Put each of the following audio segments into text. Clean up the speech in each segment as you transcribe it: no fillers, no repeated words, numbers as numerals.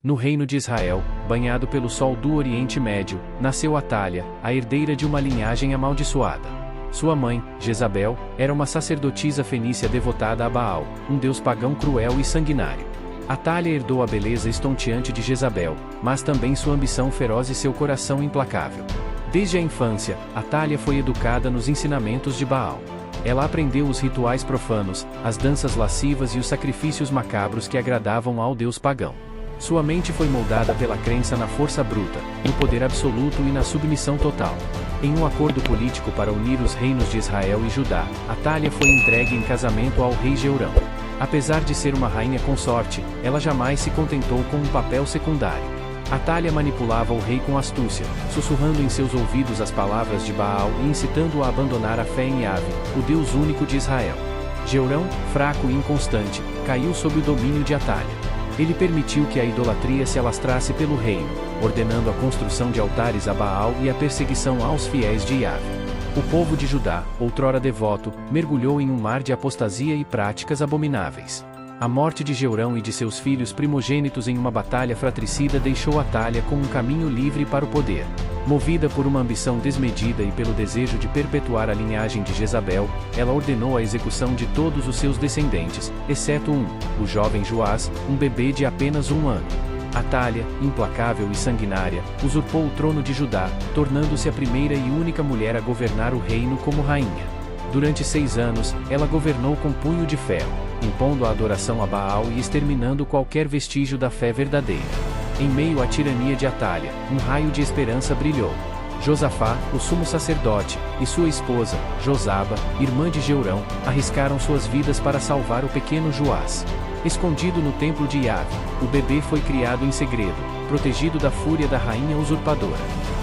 No reino de Israel, banhado pelo sol do Oriente Médio, nasceu Atália, a herdeira de uma linhagem amaldiçoada. Sua mãe, Jezabel, era uma sacerdotisa fenícia devotada a Baal, um deus pagão cruel e sanguinário. Atália herdou a beleza estonteante de Jezabel, mas também sua ambição feroz e seu coração implacável. Desde a infância, Atália foi educada nos ensinamentos de Baal. Ela aprendeu os rituais profanos, as danças lascivas e os sacrifícios macabros que agradavam ao deus pagão. Sua mente foi moldada pela crença na força bruta, no poder absoluto e na submissão total. Em um acordo político para unir os reinos de Israel e Judá, Atália foi entregue em casamento ao rei Jeurão. Apesar de ser uma rainha consorte, ela jamais se contentou com um papel secundário. Atália manipulava o rei com astúcia, sussurrando em seus ouvidos as palavras de Baal e incitando-o a abandonar a fé em Yahvé, o Deus único de Israel. Jeurão, fraco e inconstante, caiu sob o domínio de Atália. Ele permitiu que a idolatria se alastrasse pelo reino, ordenando a construção de altares a Baal e a perseguição aos fiéis de Yahvé. O povo de Judá, outrora devoto, mergulhou em um mar de apostasia e práticas abomináveis. A morte de Jeurão e de seus filhos primogênitos em uma batalha fratricida deixou Atália com um caminho livre para o poder. Movida por uma ambição desmedida e pelo desejo de perpetuar a linhagem de Jezabel, ela ordenou a execução de todos os seus descendentes, exceto o jovem Joás, um bebê de apenas 1 ano. Atália, implacável e sanguinária, usurpou o trono de Judá, tornando-se a primeira e única mulher a governar o reino como rainha. Durante 6 anos, ela governou com punho de ferro, impondo a adoração a Baal e exterminando qualquer vestígio da fé verdadeira. Em meio à tirania de Atália, um raio de esperança brilhou. Josafá, o sumo sacerdote, e sua esposa, Josaba, irmã de Jeurão, arriscaram suas vidas para salvar o pequeno Joás. Escondido no templo de Yahvé, o bebê foi criado em segredo, protegido da fúria da rainha usurpadora.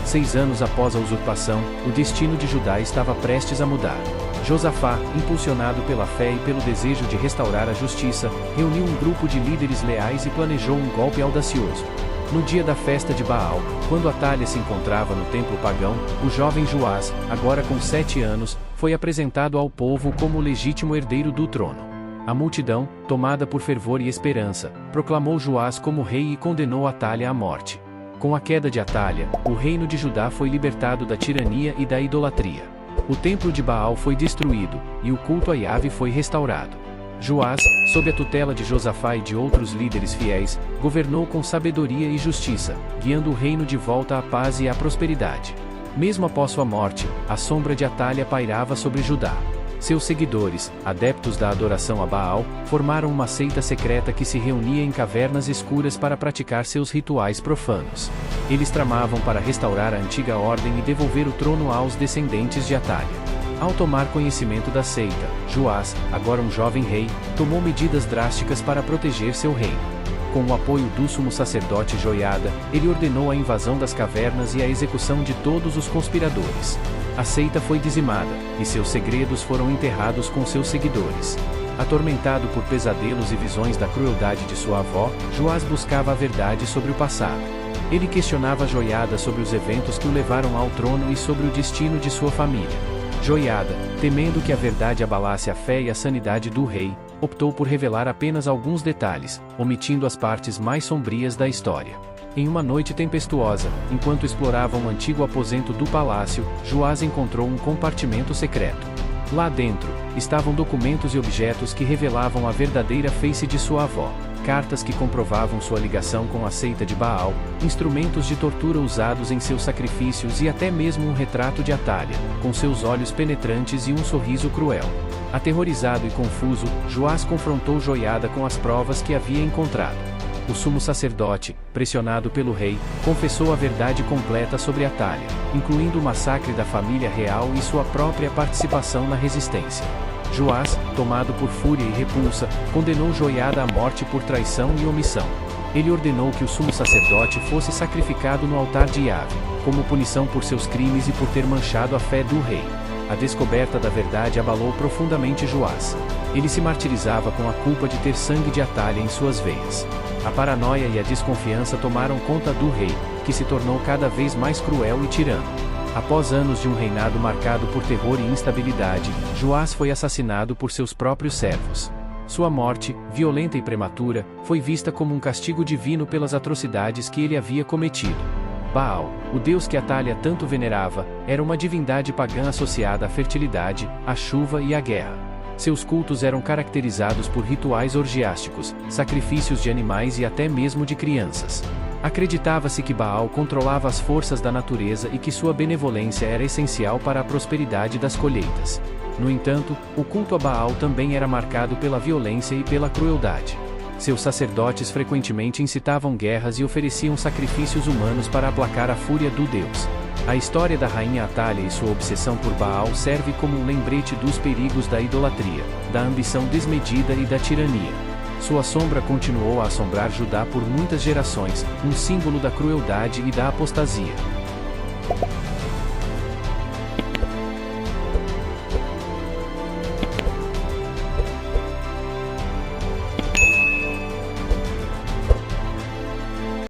6 anos após a usurpação, o destino de Judá estava prestes a mudar. Josafá, impulsionado pela fé e pelo desejo de restaurar a justiça, reuniu um grupo de líderes leais e planejou um golpe audacioso. No dia da festa de Baal, quando Atália se encontrava no templo pagão, o jovem Joás, agora com 7 anos, foi apresentado ao povo como o legítimo herdeiro do trono. A multidão, tomada por fervor e esperança, proclamou Joás como rei e condenou Atália à morte. Com a queda de Atália, o reino de Judá foi libertado da tirania e da idolatria. O templo de Baal foi destruído, e o culto a Yahvé foi restaurado. Joás, sob a tutela de Josafá e de outros líderes fiéis, governou com sabedoria e justiça, guiando o reino de volta à paz e à prosperidade. Mesmo após sua morte, a sombra de Atália pairava sobre Judá. Seus seguidores, adeptos da adoração a Baal, formaram uma seita secreta que se reunia em cavernas escuras para praticar seus rituais profanos. Eles tramavam para restaurar a antiga ordem e devolver o trono aos descendentes de Atália. Ao tomar conhecimento da seita, Joás, agora um jovem rei, tomou medidas drásticas para proteger seu reino. Com o apoio do sumo sacerdote Joiada, ele ordenou a invasão das cavernas e a execução de todos os conspiradores. A seita foi dizimada, e seus segredos foram enterrados com seus seguidores. Atormentado por pesadelos e visões da crueldade de sua avó, Joás buscava a verdade sobre o passado. Ele questionava Joiada sobre os eventos que o levaram ao trono e sobre o destino de sua família. Joiada, temendo que a verdade abalasse a fé e a sanidade do rei, optou por revelar apenas alguns detalhes, omitindo as partes mais sombrias da história. Em uma noite tempestuosa, enquanto explorava um antigo aposento do palácio, Joás encontrou um compartimento secreto. Lá dentro, estavam documentos e objetos que revelavam a verdadeira face de sua avó, cartas que comprovavam sua ligação com a seita de Baal, instrumentos de tortura usados em seus sacrifícios e até mesmo um retrato de Atália, com seus olhos penetrantes e um sorriso cruel. Aterrorizado e confuso, Joás confrontou Joiada com as provas que havia encontrado. O sumo sacerdote, pressionado pelo rei, confessou a verdade completa sobre Atália, incluindo o massacre da família real e sua própria participação na resistência. Joás, tomado por fúria e repulsa, condenou Joiada à morte por traição e omissão. Ele ordenou que o sumo sacerdote fosse sacrificado no altar de Yahvé, como punição por seus crimes e por ter manchado a fé do rei. A descoberta da verdade abalou profundamente Joás. Ele se martirizava com a culpa de ter sangue de Atália em suas veias. A paranoia e a desconfiança tomaram conta do rei, que se tornou cada vez mais cruel e tirano. Após anos de um reinado marcado por terror e instabilidade, Joás foi assassinado por seus próprios servos. Sua morte, violenta e prematura, foi vista como um castigo divino pelas atrocidades que ele havia cometido. Baal, o deus que Atália tanto venerava, era uma divindade pagã associada à fertilidade, à chuva e à guerra. Seus cultos eram caracterizados por rituais orgiásticos, sacrifícios de animais e até mesmo de crianças. Acreditava-se que Baal controlava as forças da natureza e que sua benevolência era essencial para a prosperidade das colheitas. No entanto, o culto a Baal também era marcado pela violência e pela crueldade. Seus sacerdotes frequentemente incitavam guerras e ofereciam sacrifícios humanos para aplacar a fúria do deus. A história da rainha Atália e sua obsessão por Baal serve como um lembrete dos perigos da idolatria, da ambição desmedida e da tirania. Sua sombra continuou a assombrar Judá por muitas gerações, um símbolo da crueldade e da apostasia.